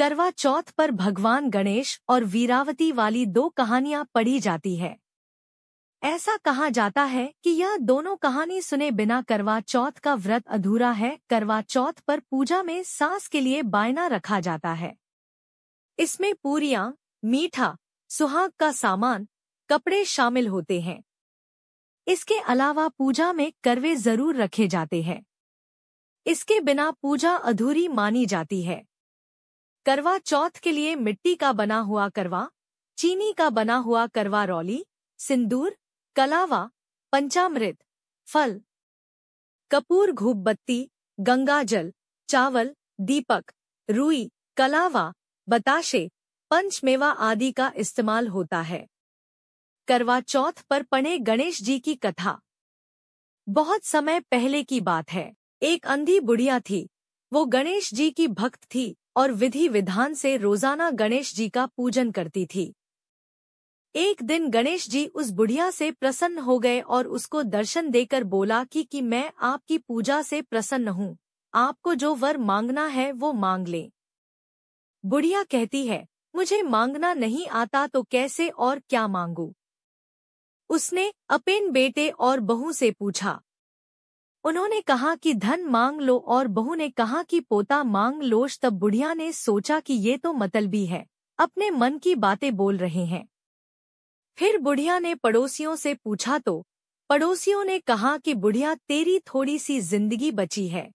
करवा चौथ पर भगवान गणेश और वीरावती वाली 2 कहानियां पढ़ी जाती है। ऐसा कहा जाता है कि यह दोनों कहानी सुने बिना करवा चौथ का व्रत अधूरा है। करवा चौथ पर पूजा में सास के लिए बायना रखा जाता है। इसमें पूरियां, मीठा, सुहाग का सामान, कपड़े शामिल होते हैं। इसके अलावा पूजा में करवे जरूर रखे जाते हैं। इसके बिना पूजा अधूरी मानी जाती है। करवा चौथ के लिए मिट्टी का बना हुआ करवा, चीनी का बना हुआ करवा रौली, सिंदूर, कलावा, पंचामृत, फल, कपूर, धूपबत्ती, गंगाजल, चावल, दीपक, रुई, कलावा, बताशे, पंचमेवा आदि का इस्तेमाल होता है। करवा चौथ पर पढ़े गणेश जी की कथा। बहुत समय पहले की बात है। एक अंधी बुढ़िया थी। वो गणेश जी की भक्त थी और विधि विधान से रोजाना गणेश जी का पूजन करती थी। एक दिन गणेश जी उस बुढ़िया से प्रसन्न हो गए और उसको दर्शन देकर बोला कि मैं आपकी पूजा से प्रसन्न हूँ। आपको जो वर मांगना है वो मांग ले। बुढ़िया कहती है, मुझे मांगना नहीं आता तो कैसे और क्या मांगू। उसने अपने बेटे और बहू से पूछा। उन्होंने कहा कि धन मांग लो और बहू ने कहा कि पोता मांग लो। तब बुढ़िया ने सोचा कि ये तो मतलबी है, अपने मन की बातें बोल रहे हैं। फिर बुढ़िया ने पड़ोसियों से पूछा तो पड़ोसियों ने कहा कि बुढ़िया, तेरी थोड़ी सी जिंदगी बची है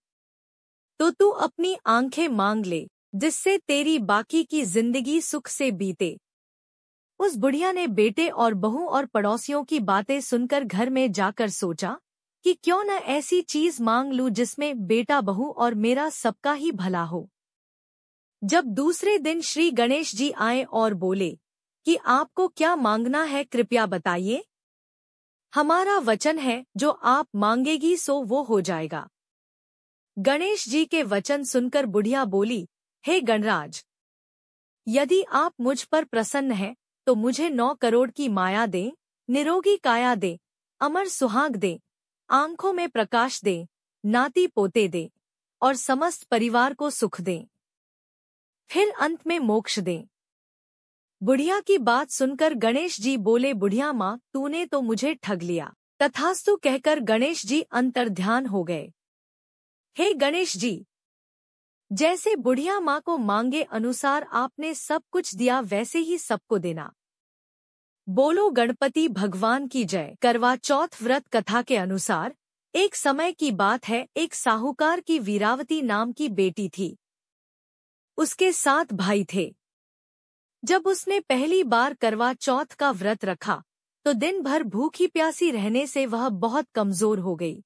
तो तू अपनी आंखें मांग ले, जिससे तेरी बाकी की जिंदगी सुख से बीते। उस बुढ़िया ने बेटे और बहू और पड़ोसियों की बातें सुनकर घर में जाकर सोचा कि क्यों न ऐसी चीज मांग लूं जिसमें बेटा, बहू और मेरा सबका ही भला हो। जब दूसरे दिन श्री गणेश जी आए और बोले कि आपको क्या मांगना है, कृपया बताइए। हमारा वचन है, जो आप मांगेगी सो वो हो जाएगा। गणेश जी के वचन सुनकर बुढ़िया बोली, हे गणराज, यदि आप मुझ पर प्रसन्न हैं तो मुझे 9 करोड़ की माया दें, निरोगी काया दें, अमर सुहाग दें, आंखों में प्रकाश दें, नाती पोते दें और समस्त परिवार को सुख दें, फिर अंत में मोक्ष दें। बुढ़िया की बात सुनकर गणेश जी बोले, बुढ़िया माँ, तूने तो मुझे ठग लिया। तथास्तु कहकर गणेश जी अंतर्ध्यान हो गए। हे गणेश जी, जैसे बुढ़िया माँ को मांगे अनुसार आपने सब कुछ दिया, वैसे ही सबको देना। बोलो गणपति भगवान की जय। करवा चौथ व्रत कथा के अनुसार एक समय की बात है। एक साहूकार की वीरावती नाम की बेटी थी। उसके 7 भाई थे। जब उसने पहली बार करवा चौथ का व्रत रखा तो दिन भर भूखी प्यासी रहने से वह बहुत कमजोर हो गई।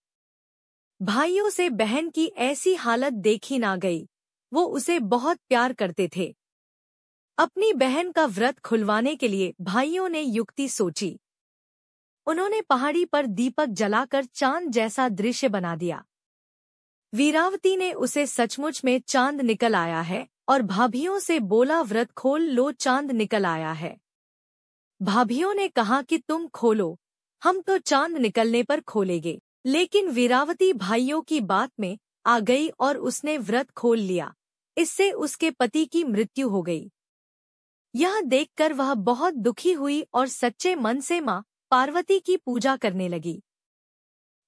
भाइयों से बहन की ऐसी हालत देखी ना गई। वो उसे बहुत प्यार करते थे। अपनी बहन का व्रत खुलवाने के लिए भाइयों ने युक्ति सोची। उन्होंने पहाड़ी पर दीपक जलाकर चांद जैसा दृश्य बना दिया। वीरावती ने उसे सचमुच में चांद निकल आया है और भाभियों से बोला, व्रत खोल लो, चांद निकल आया है। भाभियों ने कहा कि तुम खोलो, हम तो चांद निकलने पर खोलेंगे। लेकिन वीरावती भाइयों की बात में आ गई और उसने व्रत खोल लिया। इससे उसके पति की मृत्यु हो गई। यह देखकर वह बहुत दुखी हुई और सच्चे मन से मां पार्वती की पूजा करने लगी।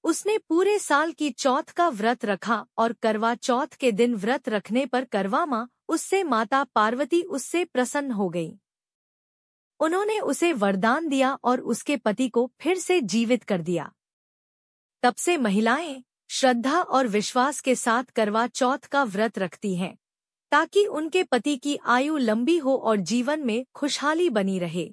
उसने पूरे साल की चौथ का व्रत रखा और करवा चौथ के दिन व्रत रखने पर करवा मां उससे माता पार्वती उससे प्रसन्न हो गई। उन्होंने उसे वरदान दिया और उसके पति को फिर से जीवित कर दिया। तब से महिलाएं श्रद्धा और विश्वास के साथ करवा चौथ का व्रत रखती हैं, ताकि उनके पति की आयु लंबी हो और जीवन में खुशहाली बनी रहे।